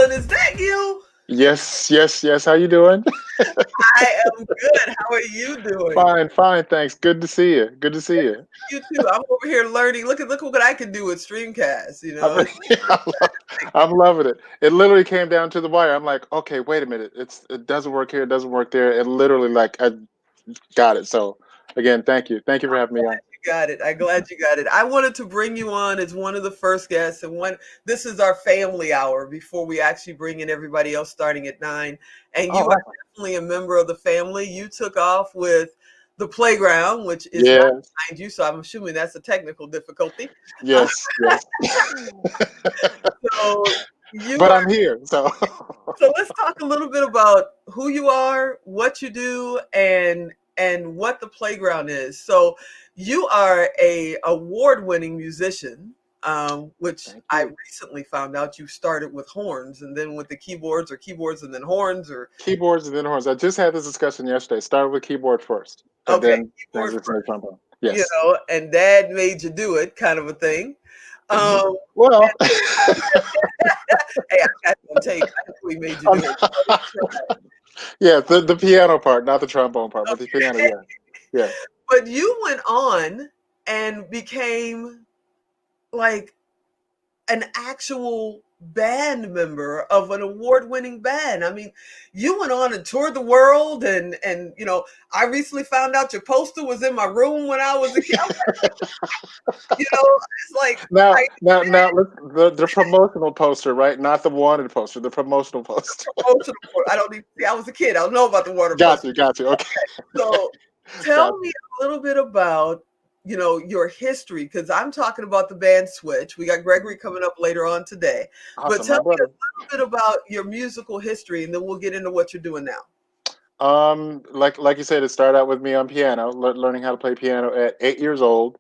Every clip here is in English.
Fluellen, is that you? Yes, yes, yes. How you doing? I am good. How are you doing? Fine, fine, thanks. Good to see you. Good to see you. You too. I'm over here learning. Look what I can do with Streamcast. I'm, I'm loving it. It literally came down to the wire. I'm like, okay, wait a minute. It doesn't work here. It doesn't work there. It literally like I got it. So again, thank you for having me on. You got it. I'm glad you got it. I wanted to bring you on as one of the first guests, and one. This is our family hour before we actually bring in everybody else starting at 9. And you Oh, are definitely a member of the family. You took off with the playground, which is not yes, behind you, so I'm assuming that's a technical difficulty. Uh, yes, yes. so you But are. I'm here. So So let's talk a little bit about who you are, what you do, and what the playground is. So you are a award-winning musician, which thank I you. recently found out you started with horns and then with the keyboards, or keyboards and then horns, or Keyboards and then horns. I just had this discussion yesterday. Started with keyboard first, and okay, then keyboard transitioned to first, trombone. Yes. and dad made you do it, kind of a thing. Um, Well, hey, I got it on tape. I know we made you do it. yeah, the piano part, not the trombone part, but the piano. Yeah, yeah. But you went on and became like an actual band member of an award-winning band. I mean, you went on and toured the world, and I recently found out your poster was in my room when I was a kid. It's like Now, the promotional poster, right? Not the wanted poster, the promotional poster. promotional. I don't even see. I was a kid. I don't know about the water Got poster. you, got you. Okay, So got tell me a little bit about your history, because I'm talking about the band Switch. We got Gregory coming up later on today, but awesome, tell my me brother. a little bit about your musical history, and then we'll get into what you're doing now. Like you said, it started out with me on piano, learning how to play piano at 8 years old.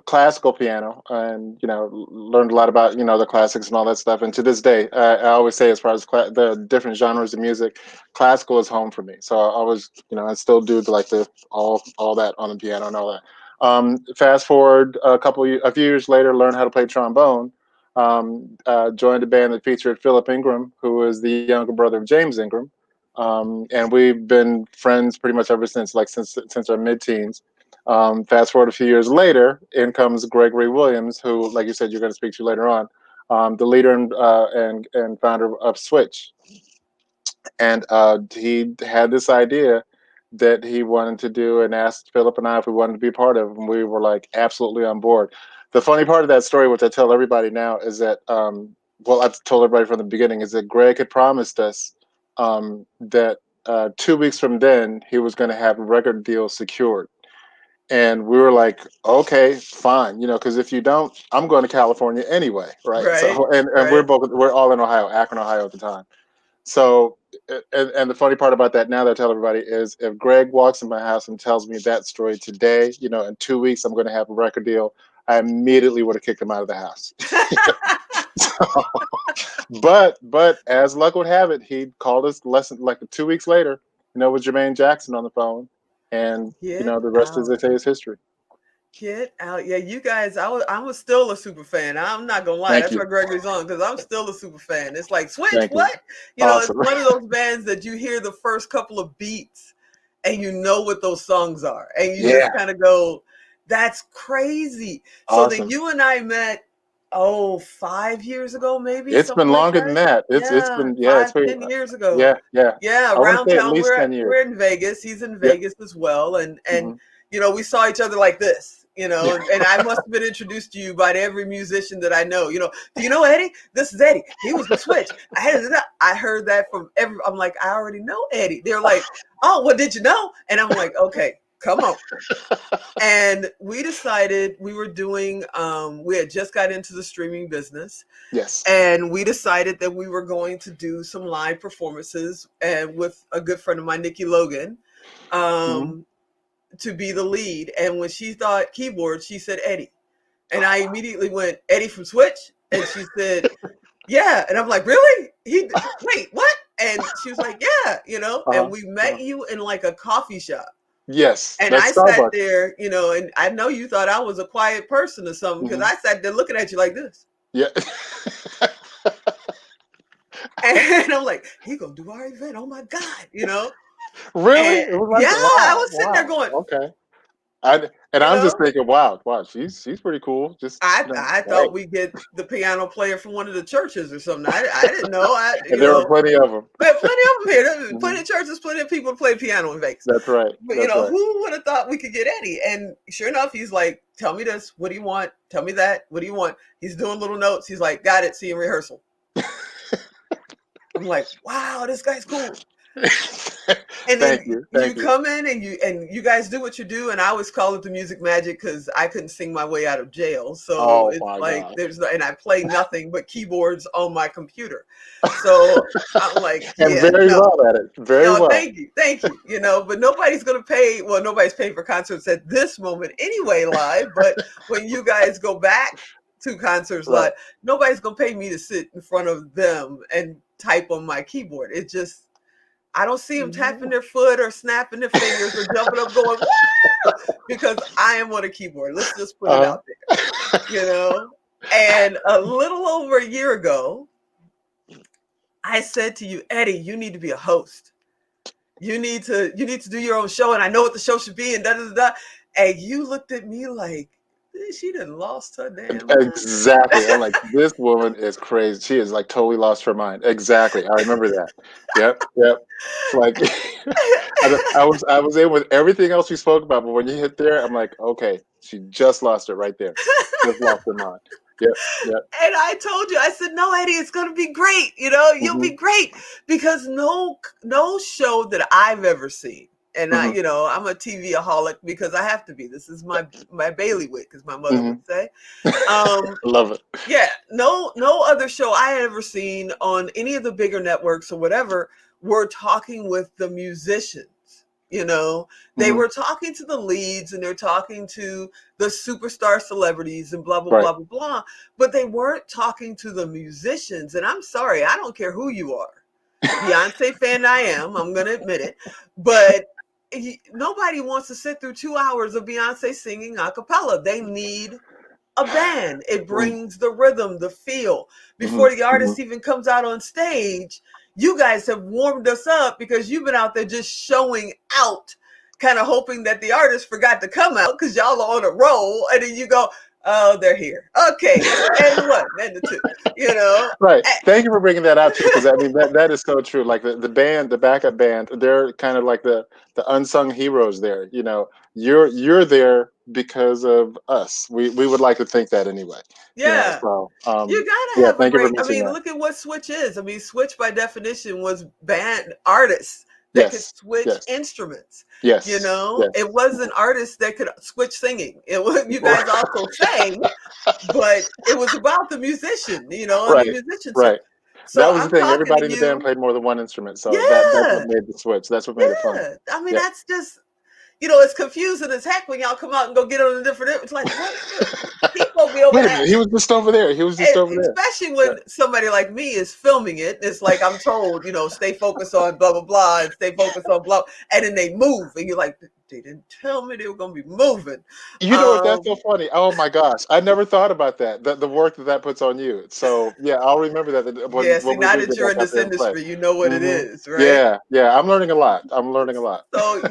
Classical piano, and learned a lot about the classics and all that stuff. And to this day, I always say, as far as the different genres of music, classical is home for me. So I always, I still do the all that on the piano and all that. Fast forward a few years later, learned how to play trombone. Joined a band that featured Philip Ingram, who is the younger brother of James Ingram, and we've been friends pretty much ever since, since our mid-teens. Fast forward a few years later, in comes Gregory Williams, who, like you said, you're going to speak to later on, the leader and founder of Switch, and he had this idea that he wanted to do, and asked Philip and I if we wanted to be part of, and we were like absolutely on board. The funny part of that story, which I tell everybody now, is that well, I've told everybody from the beginning, is that Greg had promised us that 2 weeks from then he was going to have a record deal secured, and we were like, okay, fine, because if you don't, I'm going to California anyway, right? Right, So, and right. we're all in Ohio, Akron, Ohio at the time. So, and the funny part about that, now that I tell everybody, is if Greg walks in my house and tells me that story today, in 2 weeks I'm going to have a record deal, I immediately would have kicked him out of the house. So, but as luck would have it, he called us less than like 2 weeks later, with Jermaine Jackson on the phone, and Get the rest, as out. they say, is history. Get out. Yeah, you guys, I was still a super fan. I'm not gonna lie. Thank That's you, why Gregory's on, because I'm still a super fan. It's like Switch, thank you, what? It's awesome. one of those bands that you hear the first couple of beats and you know what those songs are. And you just Yeah, kind of go, that's crazy. So then awesome. you and I met, 5 years ago, maybe, It's something been like longer than that. that. It's Yeah, been, yeah, five, it's been, 10 years ago. yeah, yeah. Yeah, I want around to say at town. least We're 10 years. we're in Vegas. He's in Yeah. Vegas as well, and Hmm. we saw each other like this, Yeah. and I must have been introduced to you by every musician that I know. Do you know Eddie? This is Eddie. He was with Switch. I heard that from every. I'm like, I already know Eddie. They're like, oh, well, did you know? And I'm like, okay, come on. And we decided we were doing. We had just got into the streaming business, Yes. and we decided that we were going to do some live performances, and with a good friend of mine, Nikki Logan. Hmm. Um, to be the lead. And when she thought keyboard, she said Eddie. And I immediately went, Eddie from Switch? And she said, yeah. And I'm like, really? Wait, what? And she was like, yeah, and Uh-huh. we met Uh-huh. you in like a coffee shop. Yes, And I that's sat Starbucks. there, and I know you thought I was a quiet person or something, because Hmm. I sat there looking at you like this. Yeah. And I'm like, he gonna do our event. Oh my God, Really? And It was yeah, like, I wow, was sitting there wow, going, okay. And you I'm just know, thinking, wow, she's pretty cool. Just I hey. thought we'd get the piano player from one of the churches or something. I didn't know. And there were plenty of them. We have plenty of them here. There's Hmm. plenty of churches, plenty of people to play piano in Vegas. That's right. But That's right. who would have thought we could get Eddie? And sure enough, he's like, "Tell me this. What do you want? Tell me that. What do you want?" He's doing little notes. He's like, "Got it. See you in rehearsal." I'm like, "Wow, this guy's cool." And Thank then you. you Thank you. come in and you guys do what you do, and I always call it the music magic because I couldn't sing my way out of jail. So Oh it's my like gosh. and I play nothing but keyboards on my computer. So I'm like, And yeah, very no. well at it. Very well. Thank you. But nobody's gonna pay. Well, nobody's paying for concerts at this moment anyway, live. But when you guys go back to concerts Right. live, nobody's gonna pay me to sit in front of them and type on my keyboard. It just I don't see them tapping their foot or snapping their fingers or jumping up going woo because I am on a keyboard. Let's just put it Uh-huh. out there. And a little over a year ago, I said to you, Eddie, you need to be a host. You need to do your own show, and I know what the show should be, and da da da. And you looked at me like she done lost her damn mind. Exactly. I'm like, this woman is crazy. She is like totally lost her mind. Exactly. I remember that. Yep. Yep. It's like I was in with everything else we spoke about, but when you hit there, I'm like, okay, she just lost it right there. Just lost her mind. Yep. Yep. And I told you, I said, no, Eddie, it's gonna be great. You'll Hmm. be great because no show that I've ever seen, and Hmm. I'm a TV-aholic because I have to be. This is my bailiwick, as my mother Hmm. would say. Um, Love it. yeah, no other show I had ever seen on any of the bigger networks or whatever were talking with the musicians. You know, they Hmm. were talking to the leads and they're talking to the superstar celebrities and blah blah Right. blah blah blah, but they weren't talking to the musicians. And I'm sorry, I don't care who you are. Beyonce fan I am, I'm gonna admit it, but nobody wants to sit through 2 hours of Beyonce singing a cappella. They need a band. It brings the rhythm, the feel. Hmm. Before the Hmm. artist even comes out on stage, you guys have warmed us up because you've been out there just showing out, kind of hoping that the artist forgot to come out because y'all are on a roll. And then you go, oh, they're here. Okay. And what? And the two, you know? Right. Thank you for bringing that out too, because I mean that is so true. Like the band, the backup band, they're kind of like the unsung heroes there. You're there because of us. We would like to think that anyway. Yeah. So You gotta yeah, have a thank you for great. I mentioning mean, that. look at what Switch is. I mean, Switch by definition was band artists that could Yes. switch Yes. instruments. Yes. Yes. It wasn't artists that could switch singing. It was you guys also sang, but it was about the musician. And the Right. musicianship. Right. So That was the I'm thing. talking to Everybody in the band you. played more than one instrument, so that's what Yeah, made the switch. That's what made it fun. yeah. I mean, Yep. that's just it's confusing as heck when y'all come out and go get on a different. It's like what? He's supposed to be over Wait a there. minute. He was just over there. He was just And over there. especially Yeah. when somebody like me is filming it, it's like I'm told, stay focused on blah blah blah and stay focused on blah, and then they move, and you're like, they didn't tell me they were gonna be moving. You know what? That's so Um, funny. Oh my gosh, I never thought about that. The work that puts on you. So yeah, I'll remember that yeah. See, when we now do that get you're back in out this there and play. industry, you know what it Hmm. is, right? Yeah, yeah. I'm learning a lot. I'm learning a lot. So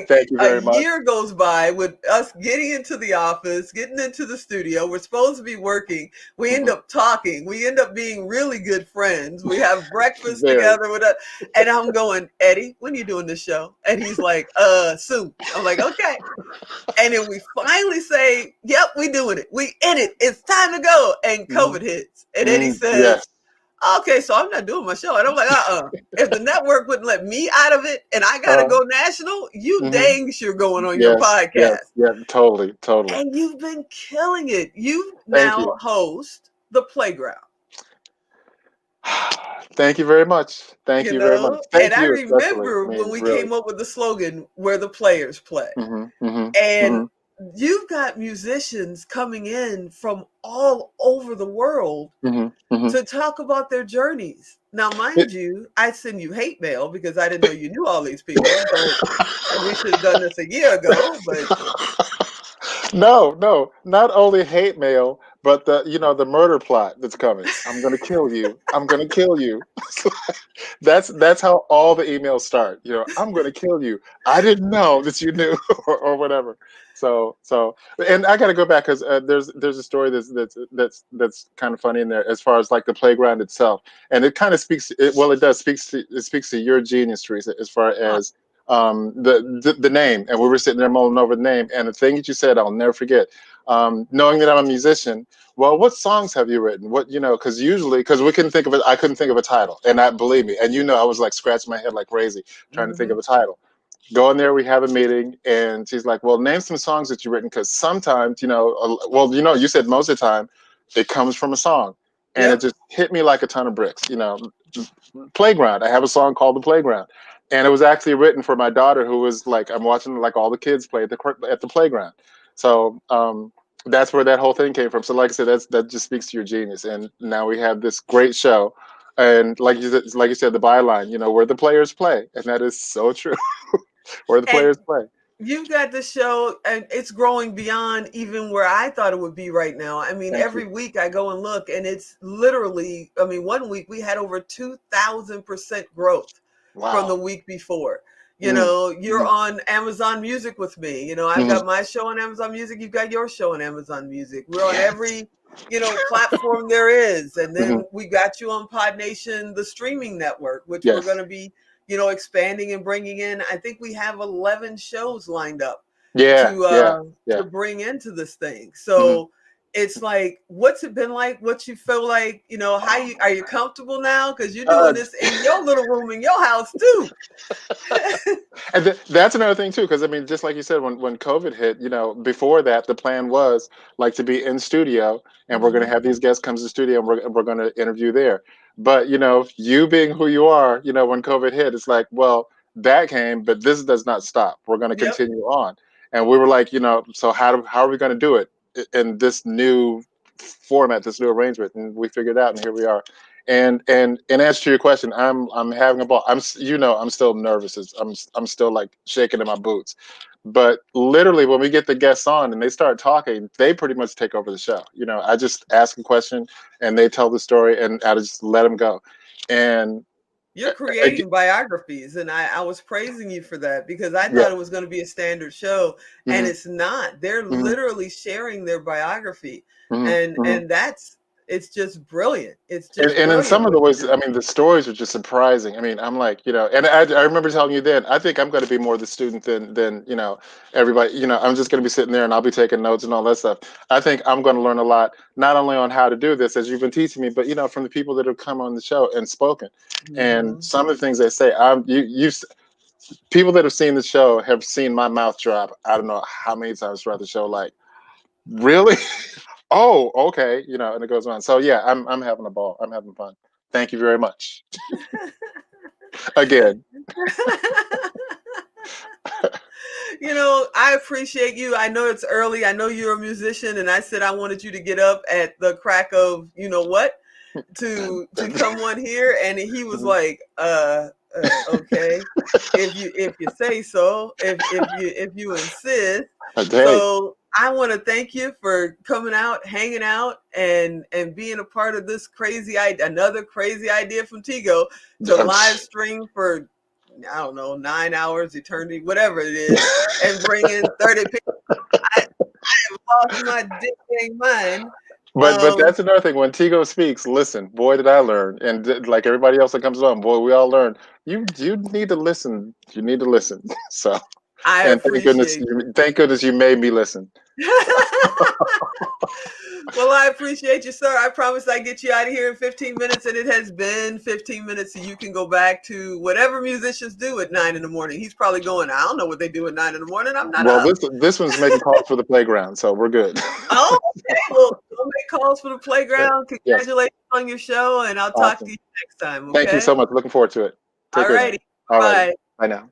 Thank you a very much. year goes by with us getting into the office, getting into the studio. We're supposed to be working. We end Hmm. up talking. We end up being really good friends. We have breakfast Very. together with us. And I'm going, Eddie, when are you doing this show? And he's like, soon. I'm like, okay. And then we finally say, yep, we doing it. We in it. It's time to go. And Hmm. COVID hits. And Eddie Yes. says, okay, so I'm not doing my show. And I'm like, If the network wouldn't let me out of it and I gotta Uh. go national, you Hmm. dang sure going on your Yes. Yes. podcast. Yeah. Totally. Totally. And you've been killing it. You Thank now you. host the playground, Thank you very much. Thank you very much. And Thank I you especially. remember I when mean, we really. came up with the slogan where the players play. Hmm. Hmm. And Hmm. you've got musicians coming in from all over the world Hmm. Hmm. to talk about their journeys. Now, mind you, I send you hate mail because I didn't know you knew all these people, but we should have done this a year ago. But No, no, not only hate mail, but the murder plot that's coming. I'm gonna kill you. I'm gonna kill you. That's how all the emails start. I'm gonna kill you. I didn't know that you knew, or whatever. So, and I got to go back because there's a story that's kind of funny in there as far as like the playground itself, and it kind of it does speaks to your genius, Teresa, as far as the name. And we were sitting there mulling over the name, and the thing that you said, I'll never forget. Knowing that I'm a musician, well, what songs have you written? Because usually, because we couldn't think of it, I couldn't think of a title, and I believe me, and I was like scratching my head like crazy trying to think Hmm. of a title. Go in there, we have a meeting, and she's like, well, name some songs that you've written, because sometimes, you said most of the time it comes from a song. And it Yep. just hit me like a ton of bricks. Playground. I have a song called The Playground. And it was actually written for my daughter, who was like, I'm watching like all the kids play at the playground. So that's where that whole thing came from. So like I said, that just speaks to your genius. And now we have this great show. And like you said, the byline, where the players play. And that is so true. Where the And players play. you've got the show, and it's growing beyond even where I thought it would be right now. I mean, Thank you. every week I go and look, and it's literally, I mean, one week we had over 2,000% growth from the Wow. week before. Mm, You're mm, on Amazon Music with me. I've mm. got my show on Amazon Music. You've got your show on Amazon Music. We're on Yes. every, platform there is. And Hmm. then we got you on Pod Nation, the streaming network, which we're going Yes. to be expanding and bringing in. I think we have 11 shows lined up Yeah. Yeah. to Yeah. bring into this thing. Hmm. So it's like, what's it been like? What you feel like? How you are you comfortable now? Because you're doing Uh, this in your little room in your house too. And that's another thing too, because I mean, just like you said, when COVID hit, before that, the plan was like to be in studio, and we're going to Hmm. have these guests come to the studio, and we're going to interview there. But you being who you are, when COVID hit, it's like, well, that came, but this does not stop. We're going to Yep. continue on, and we were like, so how are we going to do it in this new format, this new arrangement? And we figured it out, and here we are. And answer to your question, I'm having a ball. I'm still nervous. I'm still like shaking in my boots. But literally, when we get the guests on and they start talking, they pretty much take over the show. I just ask a question and they tell the story, and I just let them go. And You're again, creating biographies, and I was praising you for that because I yeah, thought it was going to be a standard show, and hmm, it's not. They're hmm, literally sharing their biography, hmm, and hmm. and that's it's just brilliant. It's And, just and in brilliant some of what the you ways, do. I mean, the stories are just surprising. I mean, I'm like, and I remember telling you then, I think I'm going to be more the student than everybody. I'm just going to be sitting there and I'll be taking notes and all that stuff. I think I'm going to learn a lot, not only on how to do this as you've been teaching me, but from the people that have come on the show and spoken, and Hmm. some of the things they say. People that have seen the show have seen my mouth drop. I don't know how many times throughout the show. Like, really? Oh, okay. And it goes on. So yeah, I'm having a ball. I'm having fun. Thank you very much. Again. I appreciate you. I know it's early. I know you're a musician, and I said I wanted you to get up at the crack of what to come on here, and he was like, okay, if you say so, if you insist. Hey, So I want to thank you for coming out, hanging out, and being a part of this crazy idea, another crazy idea from Tigo to live stream for, I don't know, 9 hours, eternity, whatever it is, and bring in 30 people. I have lost my dang mind. but Um, that's another thing. When Tigo speaks, listen. Boy, did I learn, and like everybody else that comes on, boy, we all learn. You need to listen. You need to listen. So, I and appreciate you. thank goodness you made me listen. Well, I appreciate you, sir. I promise I get you out of here in 15 minutes, and it has been 15 minutes, so you can go back to whatever musicians do at 9 in the morning. He's probably going, I don't know what they do at 9 in the morning. I'm not Well, up. this one's making calls for the playground, so we're good. Oh, okay. Well, go make calls for the playground. Yes, Congratulations on your show, and I'll talk to awesome. you next time, Thank you okay? so much. Looking forward to it. Take All care now. righty. All righty. Bye. Bye now.